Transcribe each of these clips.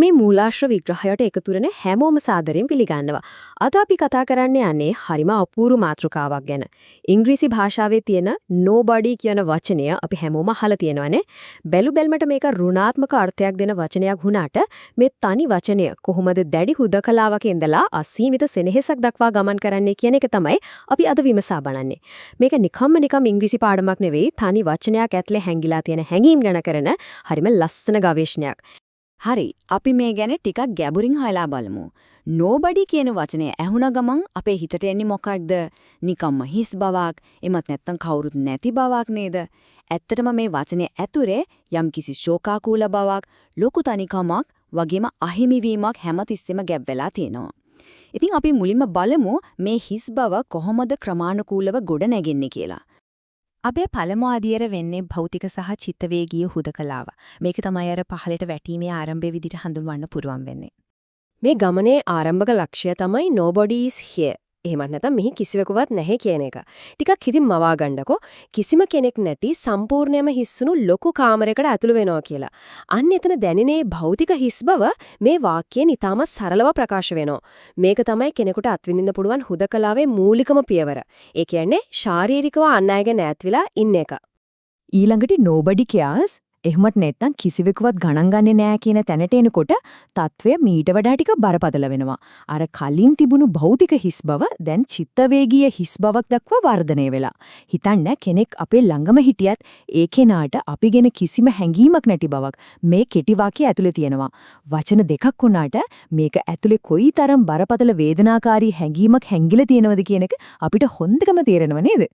මේ මූලාශ්‍ර විග්‍රහයට එකතු වෙන හැමෝම සාදරයෙන් පිළිගන්නවා. අද අපි කතා කරන්න යන්නේ හරිම අපූර්ව මාතෘකාවක් ගැන. ඉංග්‍රීසි භාෂාවේ තියෙන nobody කියන වචනය අපි හැමෝම අහලා තියෙනවානේ. බැලු බැලමට මේක ඍණාත්මක අර්ථයක් දෙන වචනයක් වුණාට මේ තනි වචනය කොහොමද දැඩි හුදකලාවක ඉඳලා අසීමිත සෙනෙහසක් දක්වා ගමන් කරන්නේ කියන එක තමයි අපි අද විමසා බලන්නේ. මේක නිකම් ඉංග්‍රීසි පාඩමක් නෙවෙයි, තනි වචනයක් ඇතුලේ හැංගිලා තියෙන හැඟීම් ගැන කරන හරිම ලස්සන ගවේෂණයක්. හරි, අපි මේ ගැන ටිකක් ගැඹුරින් හොයලා බලමු. nobody කියන වචනය ඇහුණ ගමන් අපේ හිතට එන්නේ මොකක්ද? නිකම්ම හිස් බවක්, එමත් නැත්නම් කවුරුත් නැති බවක් නේද? ඇත්තටම මේ වචනේ ඇතුලේ යම්කිසි ශෝකාකූල බවක්, ලොකු තනිකමක් වගේම අහිමිවීමක් හැමතිස්සෙම ගැබ් වෙලා තියෙනවා. ඉතින් අපි මුලින්ම බලමු මේ හිස් බව කොහොමද ක්‍රමානුකූලව ගොඩ නැගෙන්නේ කියලා. අපේ පළමු අදියර වෙන්නේ භෞතික සහ චිත්තවේගීය හුදකලාව. මේක තමයි අර පහලට වැටීමේ ආරම්භයේ විදිහට හඳුන්වන්න පුරුවන් වෙන්නේ. මේ ගමනේ ආරම්භක ලක්ෂ්‍යය තමයි nobody is here. එහෙමත් නැත්නම් මෙහි කිසිවෙකුවත් නැහැ කියන එක. ටිකක් හිතින් මවා ගන්නකො කිසිම කෙනෙක් නැති සම්පූර්ණයෙන්ම හිස්සුණු ලොකු කාමරයකට ඇතුළු වෙනවා කියලා. අන්න එතන දැනෙනේ භෞතික හිස් බව මේ වාක්‍යයෙන් ඉතාමත් සරලව ප්‍රකාශ වෙනවා. මේක තමයි කෙනෙකුට අත්විඳින්න පුළුවන් හුදකලාවේ මූලිකම පියවර. ඒ කියන්නේ ශාරීරිකව අන් අයගෙන් ඈත් වෙලා ඉන්න එක. ඊළඟට nobody cares එහෙමත් නැත්නම් කිසිවෙකුවත් ගණන් ගන්නේ නැහැ කියන තැනට එනකොට తත්වය මීට වඩා ටික බරපතල වෙනවා. අර කලින් තිබුණු භෞතික හිස් බව දැන් චිත්තවේගීය හිස් බවක් දක්වා වර්ධනය වෙලා. හිතන්න කෙනෙක් අපේ ළඟම හිටියත් ඒ කෙනාට අපි ගැන කිසිම හැඟීමක් නැති බවක් මේ කෙටි වාක්‍යය ඇතුලේ තියෙනවා. වචන දෙකක් වුණාට මේක ඇතුලේ කොයිතරම් බරපතල වේදනාකාරී හැඟීමක් හැංගිලා තියෙනවද කියන එක අපිට හොඳටම තේරෙනව නේද?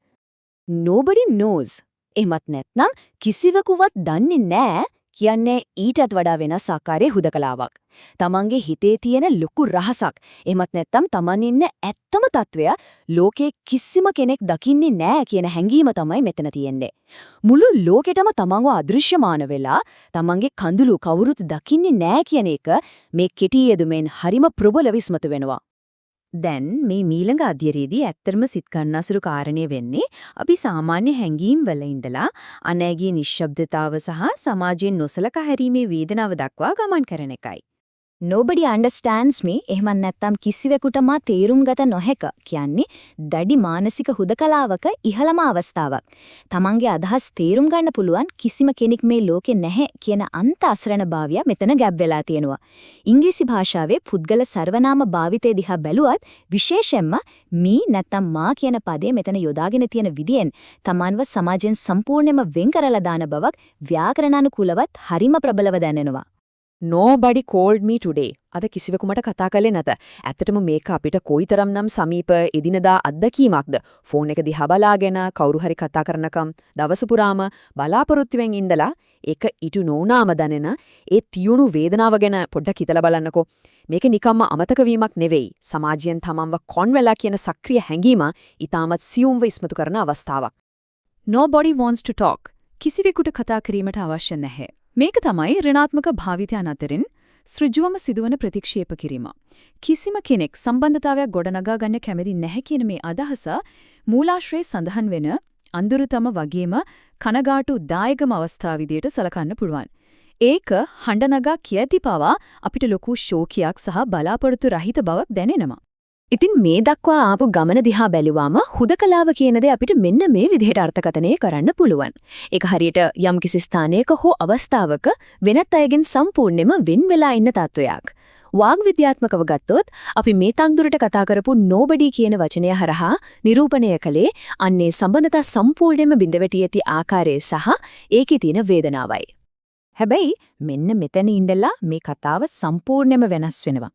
Nobody knows. එහෙමත් නැත්නම් කිසිවෙකුවත් දන්නේ නැහැ කියන්නේ ඊටත් වඩා වෙනස් ආකාරයේ හුදකලාවක්. තමන්ගේ හිතේ තියෙන ලොකු රහසක්. එහෙමත් නැත්නම් තමන් ඉන්න ඇත්තම తත්වය ලෝකේ කිසිම කෙනෙක් දකින්නේ නැහැ කියන හැඟීම තමයි මෙතන තියෙන්නේ. මුළු ලෝකෙටම තමන්ව අදෘශ්‍යමාන වෙලා තමන්ගේ කඳුළු කවුරුත් දකින්නේ නැහැ කියන එක මේ කෙටි යෙදුමෙන් හරිම ප්‍රබල විස්මතු වෙනවා. දැන් මේ මීළඟ අධ්‍යයනයේදී ඇත්තම සිත් ගන්නසුරු කාරණේ වෙන්නේ අපි සාමාන්‍ය හැඟීම් වල ඉඳලා අනෑගේ නිශ්ශබ්දතාව සහ සමාජයෙන් නොසලකා හැරීමේ වේදනාව දක්වා ගමන් කරන එකයි. Nobody understands me එහෙම නැත්නම් කිසිවෙකුටම තේරුම් ගත නොහැක කියන්නේ දැඩි මානසික හුදකලාවක ඉහළම අවස්ථාවක්. තමන්ගේ අදහස් තේරුම් ගන්න පුළුවන් කිසිම කෙනෙක් මේ ලෝකේ නැහැ කියන අන්ත අසරණභාවය මෙතන ගැබ් වෙලා තියෙනවා. ඉංග්‍රීසි භාෂාවේ පුද්ගල සර්වනාම භාවිතය දිහා බැලුවත් විශේෂයෙන්ම me නැත්නම් මා කියන පදය මෙතන යොදාගෙන තියෙන විදියෙන් තමන්ව සමාජයෙන් සම්පූර්ණයෙන්ම වෙන් කරලා දාන බවක් ව්‍යාකරණානුකූලවත් හරිම ප්‍රබලව දැනෙනවා. Nobody called me today. අද කිසිවෙකු මට කතා කළේ නැත. ඇත්තටම මේක අපිට කොයිතරම්නම් සමීප එදිනදා අත්දැකීමක්ද? ෆෝන් එක දිහා බලාගෙන කවුරු හරි කතා කරනකම් දවස පුරාම බලාපොරොත්තුෙන් ඉඳලා ඒක ඉටු නොවුනාම දැනෙන ඒ තියුණු වේදනාව ගැන පොඩ්ඩක් හිතලා බලන්නකෝ. මේක නිකම්ම අමතක වීමක් නෙවෙයි. සමාජයෙන් තමන්ව කොන් වෙලා කියන සක්‍රීය හැඟීම ඊටමත් සියුම්ව ඉස්මතු කරන අවස්ථාවක්. Nobody wants to talk. කිසිවෙකුට කතා කිරීමට අවශ්‍ය නැහැ. මේක තමයි ඍණාත්මක භාවිතයන් අතරින් සෘජුවම සිදුවන ප්‍රතික්ෂේප කිරීම. කිසිම කෙනෙක් සම්බන්ධතාවයක් ගොඩනගා ගන්න කැමති නැහැ කියන මේ අදහස මූලාශ්‍රයේ සඳහන් වෙන අඳුරුතම වගේම කනගාටු දායකම අවස්ථාව විදියට සලකන්න පුළුවන්. ඒක හඬනගා කියති පවා අපිට ලොකු ශෝකයක් සහ බලාපොරොත්තු රහිත බවක් දැනෙනවා. ඉතින් මේ දක්වා ආපු ගමන දිහා බැලුවාම හුදකලාව කියන දේ අපිට මෙන්න මේ විදිහට අර්ථකථනය කරන්න පුළුවන්. ඒක හරියට යම්කිසි ස්ථානයක හෝ අවස්ථාවක වෙනත් අයගෙන් සම්පූර්ණයෙන්ම වෙන් වෙලා ඉන්න තත්වයක්. වාග් විද්‍යාත්මකව ගත්තොත් අපි මේ තක්දුරට කතා කරපු nobody කියන වචනය හරහා නිරූපණය කළේ අන්නේ සම්බන්ධතා සම්පූර්ණයෙන්ම බිඳවැටි ඇති ආකාරය සහ ඒකේ තියෙන වේදනාවයි. හැබැයි මෙන්න මෙතන ඉඳලා මේ කතාව සම්පූර්ණයෙන්ම වෙනස් වෙනවා.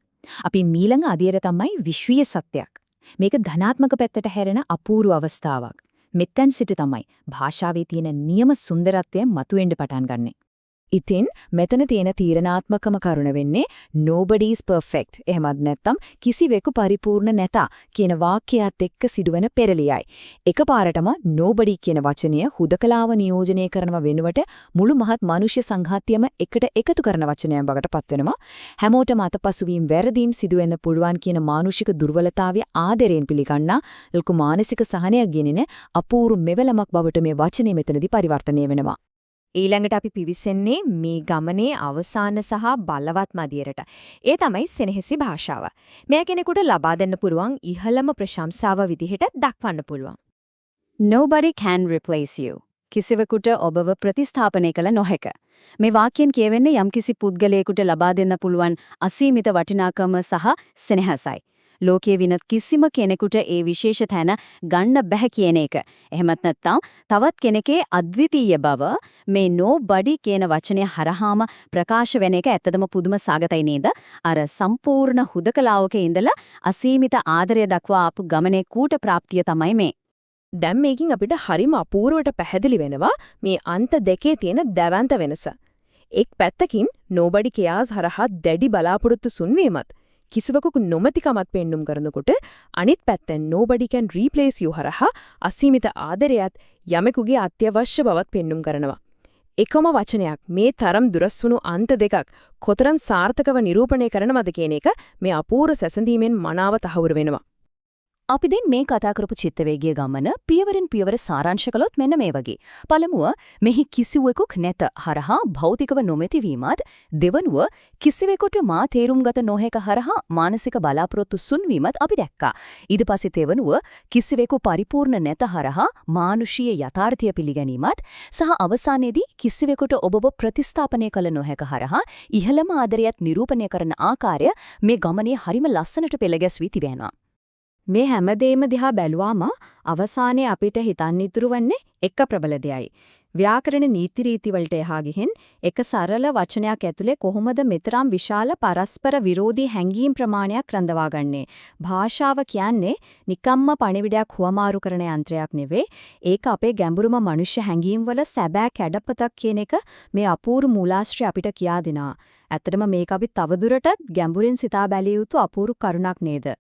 අපි මීළඟ අදියර තමයි විශ්වීය සත්‍යයක්. මේක ධනාත්මක පැත්තට හැරෙන අපූර්ව අවස්ථාවක්. මෙතෙන් සිට තමයි භාෂාවේ තියෙන නියම සුන්දරත්වය මතුවෙන්න පටන් ගන්නෙ. ඉතින් මෙතන තියෙන තීරණාත්මකම කරුණ වෙන්නේ nobody is perfect. එහෙමත් නැත්නම් කිසිවෙකු පරිපූර්ණ නැත කියන වාක්‍යයත් එක්ක සිදුවෙන පෙරලියයි. එකපාරටම nobody කියන වචනය හුදකලාව නියෝජනය කරනව වෙනුවට මුළු මහත් මනුෂ්‍ය සංඝාතයම එකට එකතු කරන වචනයක් බවට පත් වෙනවා. හැමෝටම අතපසුවීම් වැරදීම් සිදුවෙන්න පුළුවන් කියන මානුෂික දුර්වලතාවය ආදරයෙන් පිළිගන්නා ලොකු මානසික සහනයක් ගෙනෙන අපූර්ව මෙවලමක් බවට මේ වචනේ මෙතනදී පරිවර්තනය වෙනවා. ඊළඟට අපි පිවිසෙන්නේ මේ ගමනේ අවසාන සහ බලවත්ම අදියරට. ඒ තමයි සෙනෙහසි භාෂාව. මෙය කෙනෙකුට ලබා දෙන්න පුළුවන් ඉහළම ප්‍රශංසාව විදිහට දක්වන්න පුළුවන්. Nobody can replace you. කිසිවෙකුට ඔබව ප්‍රතිස්ථාපනය කළ නොහැක. මේ වාක්‍යයෙන් කියවෙන්නේ යම්කිසි පුද්ගලයෙකුට ලබා දෙන්න පුළුවන් අසීමිත වටිනාකම සහ සෙනෙහසයි. ලෝකයේ විනත් කිසිම කෙනෙකුට ඒ විශේෂ තැන ගන්න බැහැ කියන එක. එහෙමත් නැත්නම් තවත් කෙනෙකුගේ අද්විතීය බව මේ nobody කියන වචනය හරහාම ප්‍රකාශ වෙන එක ඇත්තදම පුදුම සාගතයි නේද? අර සම්පූර්ණ හුදකලාවක ඉඳලා අසීමිත ආදරය දක්වා ආපු ගමනේ කූට ප්‍රාප්තිය තමයි මේ. දැන් මේකින් අපිට හරිම අපූර්වට පැහැදිලි වෙනවා මේ අන්ත දෙකේ තියෙන දැවැන්ත වෙනස. එක් පැත්තකින් nobody cares හරහා දැඩි බලාපොරොත්තු සුන්වීමත් කිසිවකුకు නොමැතිකමත් පෙන්눔 කරනකොට අනිත් පැත්තෙන් nobody can replace you හරහා අසීමිත ආදරයත් යමෙකුගේ අත්‍යවශ්‍ය බවත් පෙන්눔 කරනවා. එකම වචනයක් මේ තරම් දුරස් වුණු අන්ත දෙකක් කොතරම් සාර්ථකව නිරූපණය කරනවද කියන එක මේ අපූර්ව සැසඳීමෙන් මනාව තහවුරු වෙනවා. අපි දැන් මේ කතා කරපු චිත්තවේගීය ගමන පියවරෙන් පියවර සාරාංශ කළොත් මෙන්න මේ වගේ. පළමුව මෙහි කිසිවෙකුක් නැත හරහා භෞතිකව නොමැති වීමත්, දෙවනුව කිසිවෙකුට මා තේරුම් ගත නොහැක හරහා මානසික බලාපොරොත්තු සුන්වීමත් අපි දැක්කා. ඊට පස්සේ තෙවනුව කිසිවෙකු පරිපූර්ණ නැත හරහා මානුෂීය යථාර්ථය පිළිගැනීමත් සහ අවසානයේදී කිසිවෙකුට ඔබව ප්‍රතිස්ථාපනය කළ නොහැක හරහා ඉහළම ආදරයත් නිරූපණය කරන ආකාරය මේ ගමනේ හරිම ලස්සනට පෙළගැස්වී තිබෙනවා. මේ හැමදේම දිහා බැලුවාම අවසානයේ අපිට හිතන්න ඉතුරු වෙන්නේ එක ප්‍රබල දෙයයි. ව්‍යාකරණ නීති රීති වලට එහා ගිහින් එක සරල වචනයක් ඇතුලේ කොහොමද මෙතරම් විශාල පරස්පර විරෝධී හැඟීම් ප්‍රමාණයක් රඳවාගන්නේ? භාෂාව කියන්නේ නිකම්ම පණිවිඩයක් හුවමාරු කරන යන්ත්‍රයක් නෙවෙයි. ඒක අපේ ගැඹුරුම මනුෂ්‍ය හැඟීම් වල සැබෑ කැඩපතක් කියන එක මේ අපූර්ව මූලාශ්‍රය අපිට කියා දෙනවා. ඇත්තටම මේක අපි තවදුරටත් ගැඹුරින් සිතා බැලිය යුතු අපූර්ව කරුණක් නේද?